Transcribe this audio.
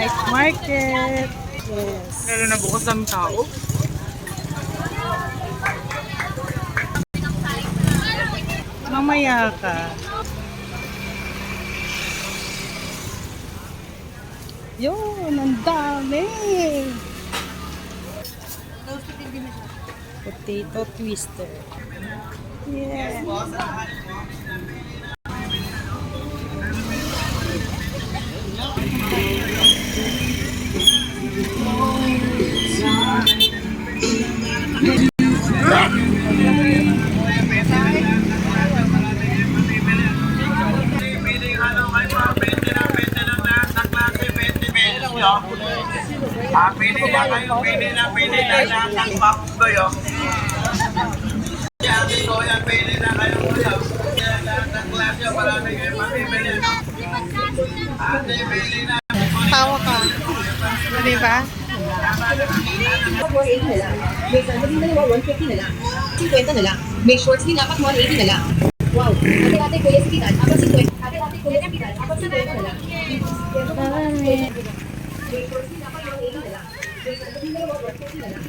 Night market. Yes. Pero nabukas ang tao. Mamaya ka. Yun, ang dami. Potato twister. Yeah. Pili na kayo, pili na lahat ng kayo. Kuya, pili na kayo, kuya. Lahat ng klase, marami kayo mamimili. Ate, pili na. Tawa ka. Di ba? May sandali na lang, 150 na lang. 50 na lang. May shorts din, apat 180 na lang. Wow. Ate-ate kuya si Kitan, apat 50. Ate-ate kuya si Kitan, apat 50 na lang. May shorts din, apat 180 na lang. May sandali na lang, 150 na lang.